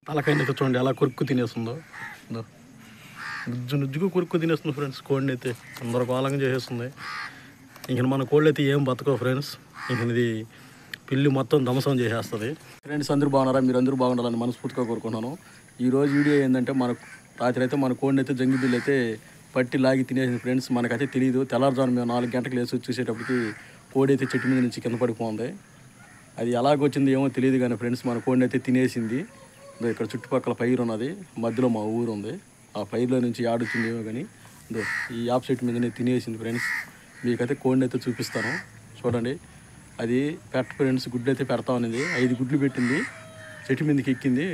తలకాయని అయితే చూడండి ఎలా కొరుక్కు తినేస్తుందో. నుజ్జుగా కొరుక్కు తినేస్తుంది ఫ్రెండ్స్. కోడిని అయితే అందరకోలంగా చేసేస్తుంది. ఇంక మన కోళ్ళు అయితే ఏం బతకో ఫ్రెండ్స్. ఇంక ఇది పిల్లి మొత్తం ధ్వంసం చేసేస్తుంది. ఫ్రెండ్స్ అందరూ బాగున్నారా? మీరు అందరూ బాగుండాలని మనస్ఫూర్తిగా కోరుకుంటున్నాను. ఈరోజు వీడియో ఏంటంటే రాత్రి అయితే మన కోడిని అయితే జంగి బిల్లు అయితే పట్టి లాగి తినేసింది ఫ్రెండ్స్. మనకైతే తెలియదు. తెల్లారుజాము మేము 4 గంటలకు లేచి చూసేటప్పటికి కోడి అయితే చెట్టు మీద నుంచి కింద పడిపోతుంది. అది ఎలాగొచ్చింది ఏమో తెలియదు కానీ ఫ్రెండ్స్ మన కోడిని అయితే తినేసింది. ఇక్కడ చుట్టుపక్కల పైరు ఉన్నది, మధ్యలో మా ఊరు ఉంది. ఆ పైరులో నుంచి ఆడొచ్చింది ఏమో కానీ ఈ యాప్ చెట్టు మీదనే తినేసింది ఫ్రెండ్స్. మీకైతే కోడిని అయితే చూపిస్తాను చూడండి. అది ఫ్రెండ్స్ గుడ్లు అయితే పెడతా ఉన్నది. 5 గుడ్లు పెట్టింది, చెట్టు మీదకి ఎక్కింది.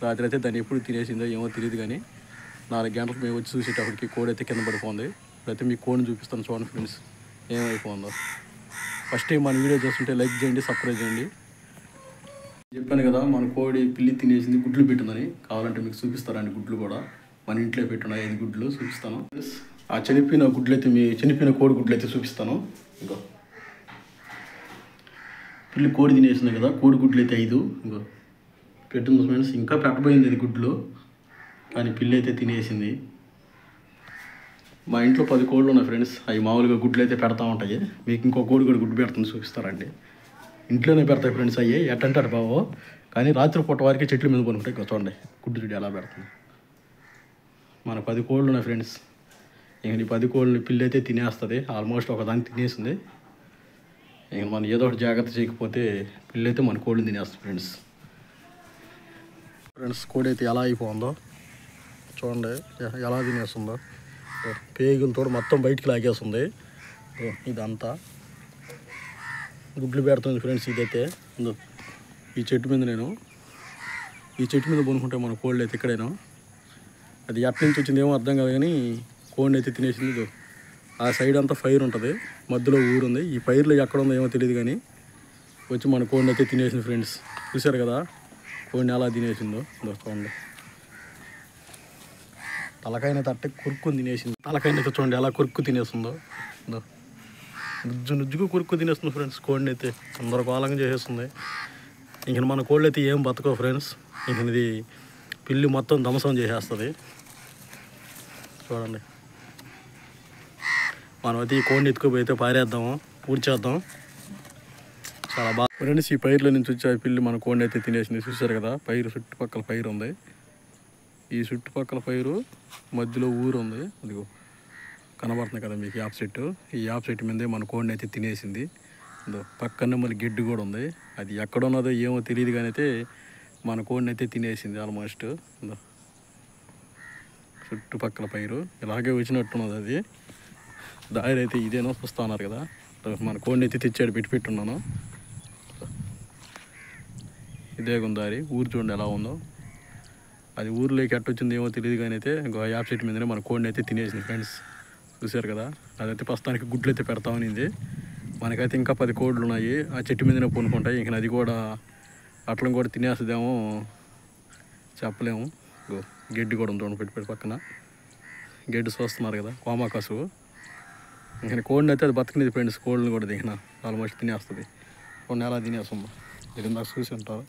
రాత్రి అయితే దాన్ని ఎప్పుడు తినేసిందో ఏమో తెలియదు కానీ 4 గంటలకు మేము వచ్చి చూసేటప్పటికి కోడి అయితే కింద పడిపోయింది. ఇప్పుడైతే మీకు కోడిని చూపిస్తాను చూడండి ఫ్రెండ్స్ ఏమైపోయిందో. ఫస్ట్ టైం మన వీడియో చూస్తుంటే లైక్ చేయండి, సబ్స్క్రైబ్ చేయండి. చెప్పాను కదా మన కోడి పిల్లి తినేసింది, గుడ్లు పెట్టిందని. కావాలంటే మీకు చూపిస్తారండి గుడ్లు కూడా. మన ఇంట్లో పెట్టున్న 5 గుడ్లు చూపిస్తాను. ఆ చనిపోయిన గుడ్లు అయితే చనిపోయిన కోడి గుడ్లు అయితే చూపిస్తాను. ఇంకో పిల్లి కోడి తినేసింది కదా, కోడి గుడ్లు అయితే 5 ఇంకో పెట్టింది ఫ్రెండ్స్. ఇంకా పెట్టబోయింది అది గుడ్లు, కానీ పిల్లి అయితే తినేసింది. మా ఇంట్లో 10 కోళ్ళు ఉన్నాయి ఫ్రెండ్స్. అవి మామూలుగా గుడ్లు అయితే పెడతా ఉంటాయి. మీకు ఇంకో కోడి కూడా గుడ్డు పెడుతుంది చూపిస్తారండి. ఇంట్లోనే పెడతాయి ఫ్రెండ్స్. అయ్యి ఎట్టంటారు బాబు, కానీ రాత్రిపూట వారికి చెట్ల మీద కొనుక్కుంటాయి. ఇక్కడ చూడండి గుడ్డు చెట్టు ఎలా పెడుతుంది. మన 10 కోళ్ళు ఉన్నాయి ఫ్రెండ్స్. ఇంక ఈ 10 కోళ్ళని పిల్లి అయితే తినేస్తుంది. ఆల్మోస్ట్ ఒకదాన్ని తినేసింది. ఇంక మనం ఏదో ఒకటి జాగ్రత్త చేయకపోతే పిల్లి అయితే మన కోళ్ళని తినేస్తుంది ఫ్రెండ్స్. కోడి అయితే ఎలా అయిపోతుందో చూడండి, ఎలా తినేస్తుందో. పేగులతో మొత్తం బయటికి లాగేస్తుంది. ఇదంతా గుడ్లు పెడుతుంది ఫ్రెండ్స్. ఇదైతే ఈ చెట్టు మీద కొనుక్కుంటే మన కోళ్ళు అయితే ఇక్కడేనా. అది ఎక్కడి నుంచి వచ్చింది ఏమో అర్థం కాదు కానీ కోడిని అయితే తినేసింది. ఆ సైడ్ అంతా ఫైర్ ఉంటుంది, మధ్యలో ఊరు ఉంది. ఈ ఫైర్లో ఎక్కడ ఉందో ఏమో తెలియదు కానీ వచ్చి మన కోడిని అయితే తినేసింది ఫ్రెండ్స్. చూశారు కదా కోడిని ఎలా తినేసిందో. చూడండి తలకాయని తట్టే కొరుక్కుని తినేసింది. తలకాయని అయితే చూడండి ఎలా కొరుక్కు తినేస్తుందో. నుజ్జుగా కొరుక్కు తినేస్తుంది ఫ్రెండ్స్. కోడిని అయితే అందరకోలంగా చేసేస్తుంది. ఇంక మన కోళ్ళు అయితే ఏం బతకో ఫ్రెండ్స్. ఇంక ఇది పిల్లి మొత్తం ధ్వంసం చేసేస్తుంది. చూడండి మనం అయితే ఈ కోడిని ఎత్తుకుపోయితే పారేద్దాము, పూడ్చేద్దాం. చాలా బాగా ఫ్రెండ్స్. ఈ పైర్లో నుంచి వచ్చే పిల్లి మన కోడిని అయితే తినేసింది. చూశారు కదా పైరు చుట్టుపక్కల పైరు ఉంది. ఈ చుట్టుపక్కల పైరు మధ్యలో ఊరు ఉంది. అదిగో కనబడుతుంది కదా మీకు యాప్ చెట్టు. ఈ యాప్ చెట్టు మీదే మన కోడిని అయితే తినేసింది. పక్కనే మళ్ళీ గడ్డి కూడా ఉంది. అది ఎక్కడున్నదో ఏమో తెలియదు కానీ అయితే మన కోడిని అయితే తినేసింది ఆల్మోస్ట్. చుట్టుపక్కల పైరు ఇలాగే వచ్చినట్టున్నది. అది దారి అయితే ఇదేనో చూస్తా ఉన్నారు కదా. మన కోడిని అయితే తెచ్చాడు, పెట్టున్నాను. ఇదే దారి. ఊరు చూడండి ఎలా ఉందో. అది ఊర్లోకి ఎట్టొచ్చింది ఏమో తెలియదు కానీ అయితే ఇంకో యాప్ చెట్టు మీదనే మన కోడిని అయితే తినేసింది ఫ్రెండ్స్. చూశారు కదా. అదైతే ప్రస్తుతానికి గుడ్లు అయితే పెడతామనింది. మనకైతే ఇంకా 10 కోళ్ళు ఉన్నాయి. ఆ చెట్టు మీదనే కొనుక్కుంటాయి. ఇంక అది కూడా అట్లా కూడా తినేస్తుందేమో చెప్పలేము. గడ్డి కూడా ఉంది పెట్టి పక్కన గడ్డి చూస్తున్నారు కదా, కోమాకసు. ఇంక కోడిని అయితే అది బతికినది ఫ్రెండ్స్. కోళ్ళని కూడా దిగిన ఆల్మోస్ట్ తినేస్తుంది. కొన్ని ఎలా తినేస్తుందో మీరు ఇందాక చూసి ఉంటారు.